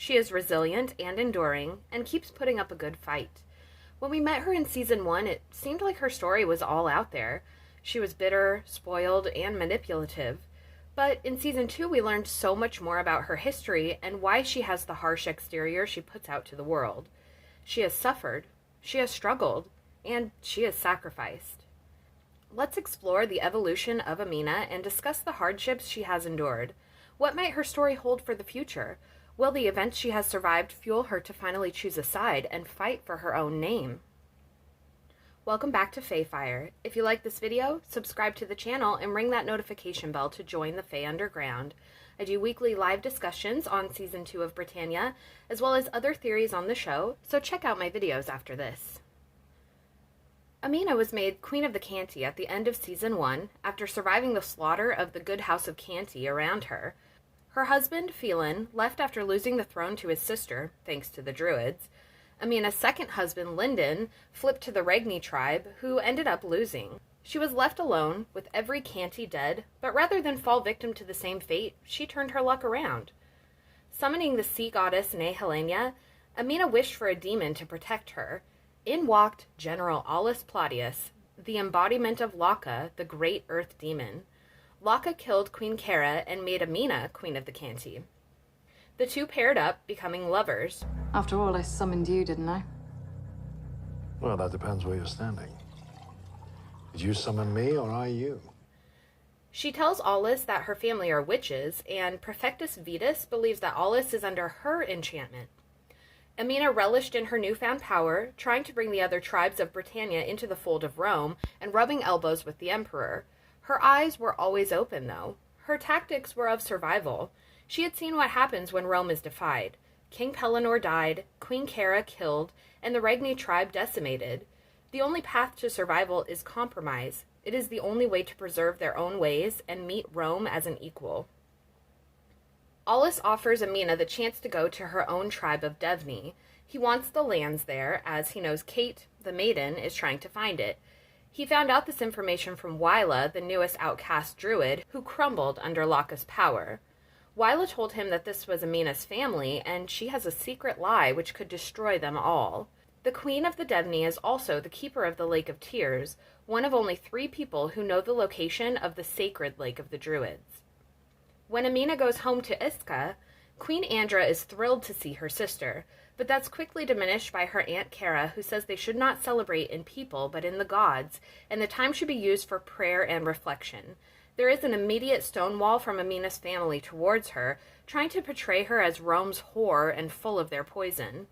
She is resilient and enduring, and keeps putting up a good fight. When we met her in season 1, it seemed like her story was all out there. She was bitter, spoiled, and manipulative. But in season 2, we learned so much more about her history and why she has the harsh exterior she puts out to the world. She has suffered, she has struggled, and she has sacrificed. Let's explore the evolution of Amena and discuss the hardships she has endured. What might her story hold for the future? Will the events she has survived fuel her to finally choose a side and fight for her own name? Welcome back to Faefire. If you like this video, subscribe to the channel and ring that notification bell to join the Fae Underground. I do weekly live discussions on Season 2 of Britannia, as well as other theories on the show, so check out my videos after this. Amena was made Queen of the Cantii at the end of Season 1 after surviving the slaughter of the good house of Cantii around her. Her husband, Phelan, left after losing the throne to his sister, thanks to the Druids. Amena's second husband, Lyndon, flipped to the Regni tribe, who ended up losing. She was left alone, with every Cantii dead, but rather than fall victim to the same fate, she turned her luck around. Summoning the sea goddess Nehelenia, Amena wished for a demon to protect her. In walked General Aulus Plautius, the embodiment of Laka, the great earth demon. Laka killed Queen Kera and made Amena Queen of the Cantii. The two paired up, becoming lovers. After all, I summoned you, didn't I? Well, that depends where you're standing. Did you summon me, or I you? She tells Aulus that her family are witches, and Prefectus Vetus believes that Aulus is under her enchantment. Amena relished in her newfound power, trying to bring the other tribes of Britannia into the fold of Rome, and rubbing elbows with the emperor. Her eyes were always open, though. Her tactics were of survival. She had seen what happens when Rome is defied. King Pellinore died, Queen Kera killed, and the Regni tribe decimated. The only path to survival is compromise. It is the only way to preserve their own ways and meet Rome as an equal. Aulus offers Amena the chance to go to her own tribe of Devni. He wants the lands there, as he knows Kate, the maiden, is trying to find it. He found out this information from Wyla, the newest outcast druid, who crumbled under Laka's power. Wyla told him that this was Amena's family, and she has a secret lie which could destroy them all. The Queen of the Devni is also the keeper of the Lake of Tears, one of only 3 people who know the location of the sacred Lake of the Druids. When Amena goes home to Iska, Queen Andra is thrilled to see her sister, but that's quickly diminished by her Aunt Kera, who says they should not celebrate in people but in the gods, and the time should be used for prayer and reflection. There is an immediate stonewall from Amena's family towards her, trying to portray her as Rome's whore and full of their poison.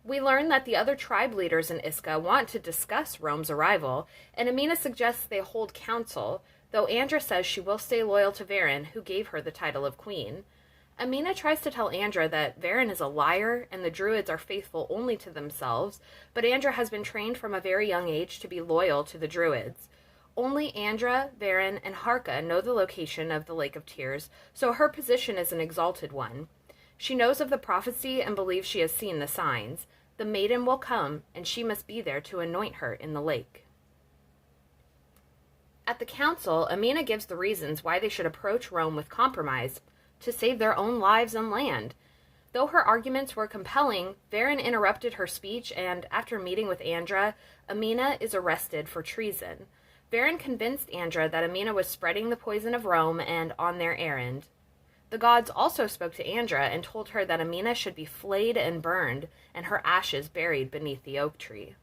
We learn that the other tribe leaders in Iska want to discuss Rome's arrival, and Amena suggests they hold council, though Andra says she will stay loyal to Varen, who gave her the title of queen. Amena tries to tell Andra that Varen is a liar and the Druids are faithful only to themselves, but Andra has been trained from a very young age to be loyal to the Druids. Only Andra, Varen, and Harka know the location of the Lake of Tears, so her position is an exalted one. She knows of the prophecy and believes she has seen the signs. The maiden will come, and she must be there to anoint her in the lake. At the council, Amena gives the reasons why they should approach Rome with compromise, to save their own lives and land. Though her arguments were compelling, Varen interrupted her speech, and after meeting with Andra, Amena is arrested for treason. Varen convinced Andra that Amena was spreading the poison of Rome and on their errand. The gods also spoke to Andra and told her that Amena should be flayed and burned, and her ashes buried beneath the oak tree.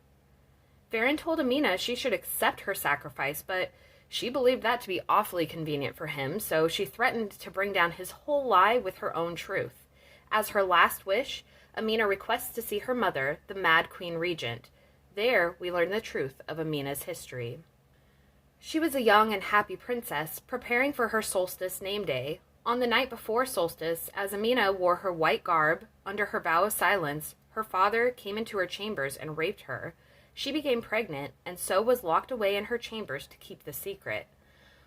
Varen told Amena she should accept her sacrifice, but she believed that to be awfully convenient for him, so she threatened to bring down his whole lie with her own truth. As her last wish, Amena requests to see her mother, the Mad Queen Regent. There, we learn the truth of Amena's history. She was a young and happy princess, preparing for her solstice name day. On the night before solstice, as Amena wore her white garb, under her vow of silence, her father came into her chambers and raped her. She became pregnant, and so was locked away in her chambers to keep the secret.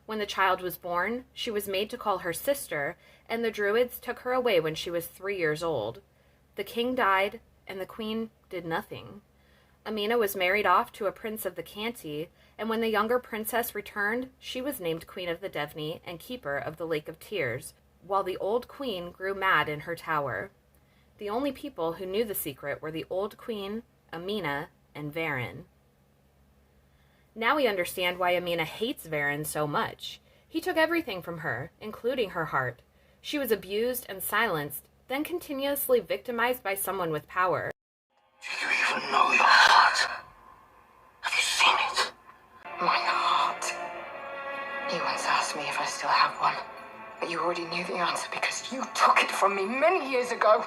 When the child was born, she was made to call her sister, and the Druids took her away when she was 3 years old. The king died, and the queen did nothing. Amena was married off to a prince of the Cantii, and when the younger princess returned, she was named Queen of the Devni and keeper of the Lake of Tears, while the old queen grew mad in her tower. The only people who knew the secret were the old queen, Amena, and Varen. Now we understand why Amena hates Varen so much. He took everything from her, including her heart. She was abused and silenced, then continuously victimized by someone with power. Do you even know your heart? Have you seen it? My heart. You once asked me if I still have one, but you already knew the answer because you took it from me many years ago.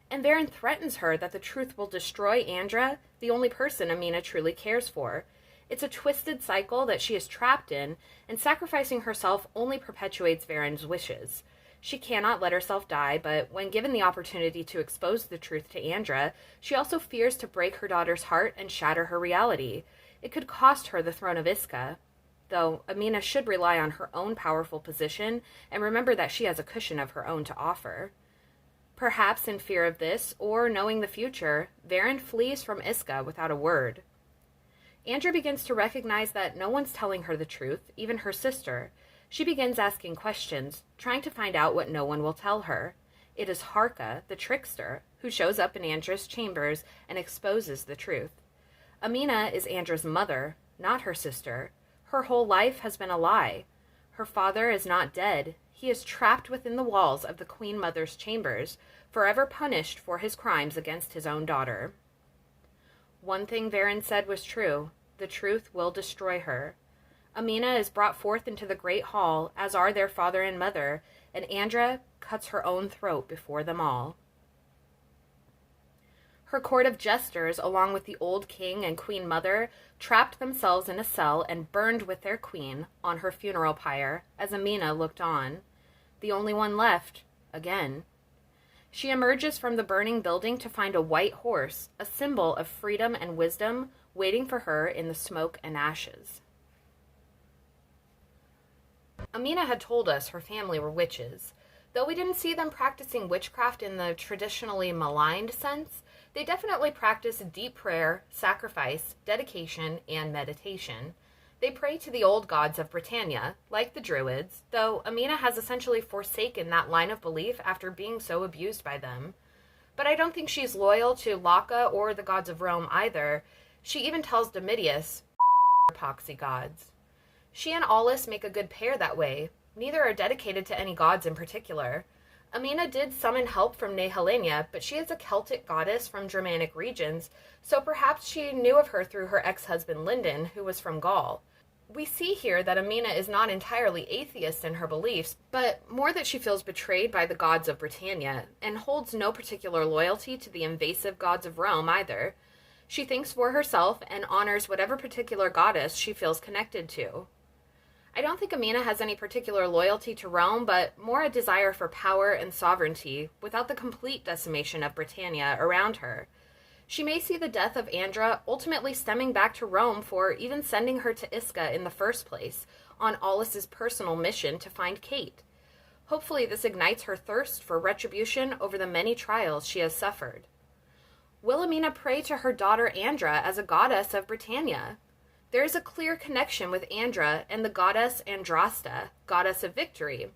And Varen threatens her that the truth will destroy Andra, the only person Amena truly cares for. It's a twisted cycle that she is trapped in, and sacrificing herself only perpetuates Varen's wishes. She cannot let herself die, but when given the opportunity to expose the truth to Andra, she also fears to break her daughter's heart and shatter her reality. It could cost her the throne of Iska. Though Amena should rely on her own powerful position and remember that she has a cushion of her own to offer. Perhaps in fear of this, or knowing the future, Varen flees from Iska without a word. Andra begins to recognize that no one's telling her the truth, even her sister. She begins asking questions, trying to find out what no one will tell her. It is Harka, the trickster, who shows up in Andra's chambers and exposes the truth. Amena is Andra's mother, not her sister. Her whole life has been a lie. Her father is not dead. He is trapped within the walls of the Queen Mother's chambers, forever punished for his crimes against his own daughter. One thing Varen said was true. The truth will destroy her. Amena is brought forth into the great hall, as are their father and mother, and Andra cuts her own throat before them all. Her court of jesters, along with the old king and queen mother, trapped themselves in a cell and burned with their queen on her funeral pyre, as Amena looked on. The only one left, again. She emerges from the burning building to find a white horse, a symbol of freedom and wisdom, waiting for her in the smoke and ashes. Amena had told us her family were witches. Though we didn't see them practicing witchcraft in the traditionally maligned sense, they definitely practice deep prayer, sacrifice, dedication, and meditation. They pray to the old gods of Britannia, like the Druids, though Amena has essentially forsaken that line of belief after being so abused by them. But I don't think she's loyal to Laka or the gods of Rome either. She even tells Domitius, epoxy gods. She and Aulus make a good pair that way. Neither are dedicated to any gods in particular. Amena did summon help from Nehelenia, but she is a Celtic goddess from Germanic regions, so perhaps she knew of her through her ex-husband Lyndon, who was from Gaul. We see here that Amena is not entirely atheist in her beliefs, but more that she feels betrayed by the gods of Britannia, and holds no particular loyalty to the invasive gods of Rome either. She thinks for herself and honors whatever particular goddess she feels connected to. I don't think Amena has any particular loyalty to Rome, but more a desire for power and sovereignty, without the complete decimation of Britannia around her. She may see the death of Andra ultimately stemming back to Rome for even sending her to Iska in the first place, on Aulus's personal mission to find Kate. Hopefully this ignites her thirst for retribution over the many trials she has suffered. Will Amena pray to her daughter Andra as a goddess of Britannia? There is a clear connection with Andra and the goddess Andrasta, goddess of victory.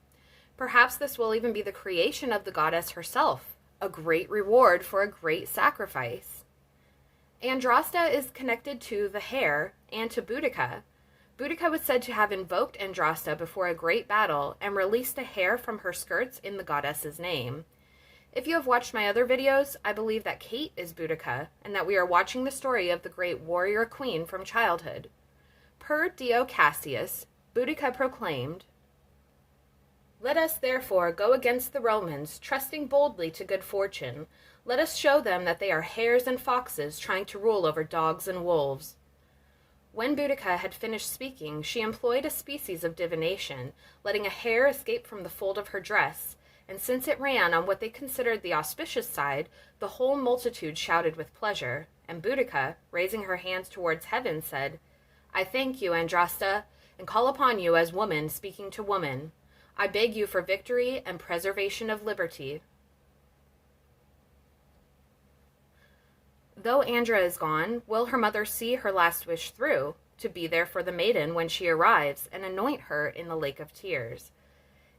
Perhaps this will even be the creation of the goddess herself, a great reward for a great sacrifice. Andrasta is connected to the hare and to Boudica. Boudica was said to have invoked Andrasta before a great battle and released a hare from her skirts in the goddess's name. If you have watched my other videos, I believe that Kate is Boudica, and that we are watching the story of the great warrior queen from childhood. Per Dio Cassius, Boudica proclaimed, "Let us therefore go against the Romans, trusting boldly to good fortune. Let us show them that they are hares and foxes trying to rule over dogs and wolves." When Boudica had finished speaking, she employed a species of divination, letting a hare escape from the fold of her dress, and since it ran on what they considered the auspicious side, the whole multitude shouted with pleasure, and Boudica, raising her hands towards heaven, said, "I thank you, Andrasta, and call upon you as woman speaking to woman. I beg you for victory and preservation of liberty." Though Andra is gone, will her mother see her last wish through, to be there for the maiden when she arrives and anoint her in the Lake of Tears?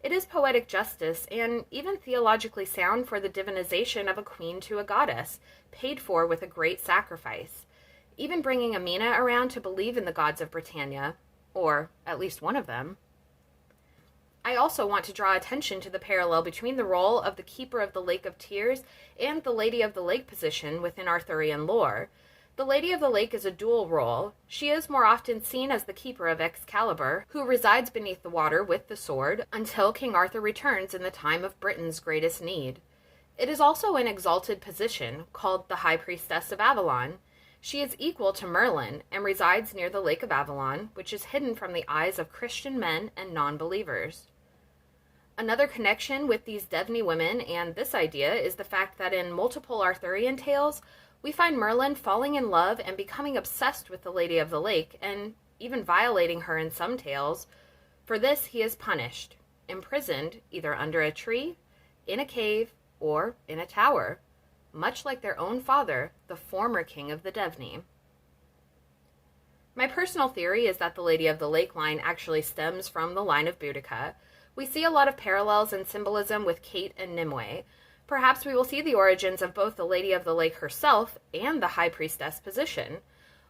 It is poetic justice and even theologically sound for the divinization of a queen to a goddess, paid for with a great sacrifice. Even bringing Amena around to believe in the gods of Britannia, or at least one of them. I also want to draw attention to the parallel between the role of the Keeper of the Lake of Tears and the Lady of the Lake position within Arthurian lore. The Lady of the Lake is a dual role. She is more often seen as the keeper of Excalibur, who resides beneath the water with the sword until King Arthur returns in the time of Britain's greatest need. It is also an exalted position, called the High Priestess of Avalon. She is equal to Merlin and resides near the Lake of Avalon, which is hidden from the eyes of Christian men and non-believers. Another connection with these Devney women and this idea is the fact that in multiple Arthurian tales, we find Merlin falling in love and becoming obsessed with the Lady of the Lake, and even violating her in some tales. For this, he is punished, imprisoned either under a tree, in a cave, or in a tower, much like their own father, the former king of the Devney. My personal theory is that the Lady of the Lake line actually stems from the line of Boudica. We see a lot of parallels and symbolism with Kate and Nimue. Perhaps we will see the origins of both the Lady of the Lake herself and the High Priestess position.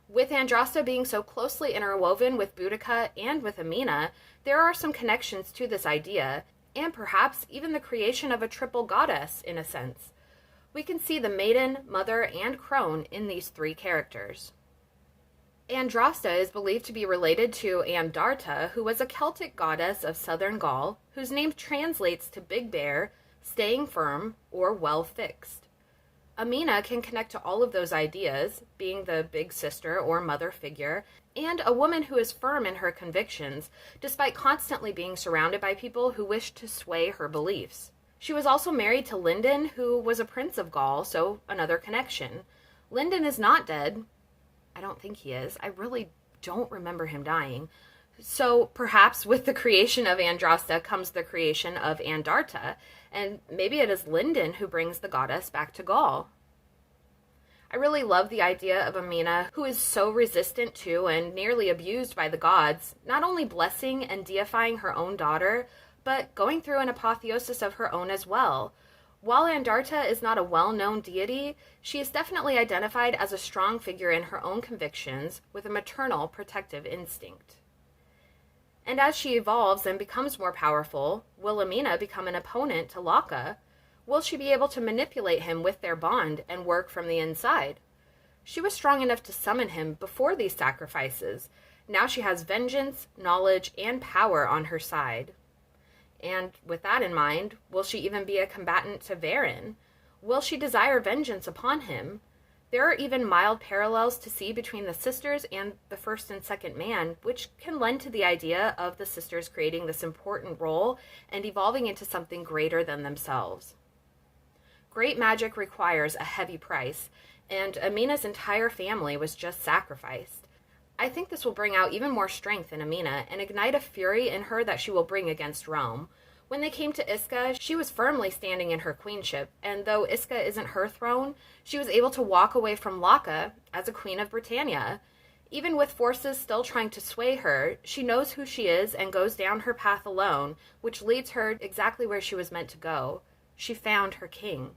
With Andraste being so closely interwoven with Boudica and with Amena, there are some connections to this idea, and perhaps even the creation of a triple goddess, in a sense. We can see the maiden, mother, and crone in these three characters. Andraste is believed to be related to Andarta, who was a Celtic goddess of southern Gaul, whose name translates to big bear, staying firm, or well fixed. Amena can connect to all of those ideas, being the big sister or mother figure, and a woman who is firm in her convictions, despite constantly being surrounded by people who wish to sway her beliefs. She was also married to Lyndon, who was a prince of Gaul, so another connection. Lyndon is not dead. I don't think he is. I really don't remember him dying. So perhaps with the creation of Andraste comes the creation of Andarta, and maybe it is Lyndon who brings the goddess back to Gaul. I really love the idea of Amena, who is so resistant to and nearly abused by the gods, not only blessing and deifying her own daughter, but going through an apotheosis of her own as well. While Andarta is not a well-known deity, she is definitely identified as a strong figure in her own convictions with a maternal protective instinct. And as she evolves and becomes more powerful, will Amena become an opponent to Laka? Will she be able to manipulate him with their bond and work from the inside? She was strong enough to summon him before these sacrifices. Now she has vengeance, knowledge, and power on her side. And with that in mind, will she even be a combatant to Varen? Will she desire vengeance upon him? There are even mild parallels to see between the sisters and the first and second man, which can lend to the idea of the sisters creating this important role and evolving into something greater than themselves. Great magic requires a heavy price, and Amena's entire family was just sacrificed. I think this will bring out even more strength in Amena and ignite a fury in her that she will bring against Rome. When they came to Isca, she was firmly standing in her queenship, and though Isca isn't her throne, she was able to walk away from Laka as a Queen of Britannia. Even with forces still trying to sway her, she knows who she is and goes down her path alone, which leads her exactly where she was meant to go. She found her king.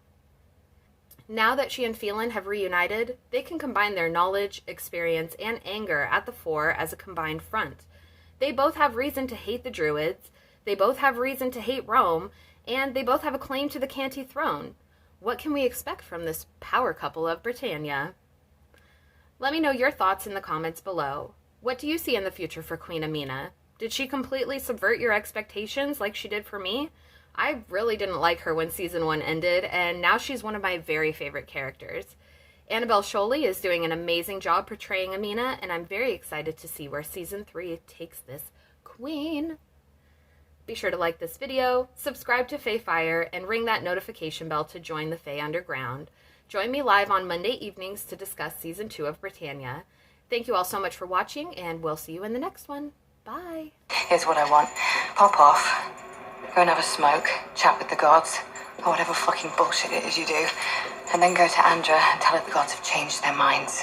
Now that she and Phelan have reunited, they can combine their knowledge, experience, and anger at the fore as a combined front. They both have reason to hate the Druids, they both have reason to hate Rome, and they both have a claim to the Cantii throne. What can we expect from this power couple of Britannia? Let me know your thoughts in the comments below. What do you see in the future for Queen Amena? Did she completely subvert your expectations like she did for me? I really didn't like her when Season 1 ended, and now she's one of my very favorite characters. Annabelle Sholey is doing an amazing job portraying Amena, and I'm very excited to see where Season 3 takes this queen. Be sure to like this video, subscribe to Fae Fire, and ring that notification bell to join the Fae Underground. Join me live on Monday evenings to discuss Season 2 of Britannia. Thank you all so much for watching, and we'll see you in the next one. Bye! Here's what I want. Pop off. Go and have a smoke, chat with the gods, or whatever fucking bullshit it is you do, and then go to Andra and tell her the gods have changed their minds.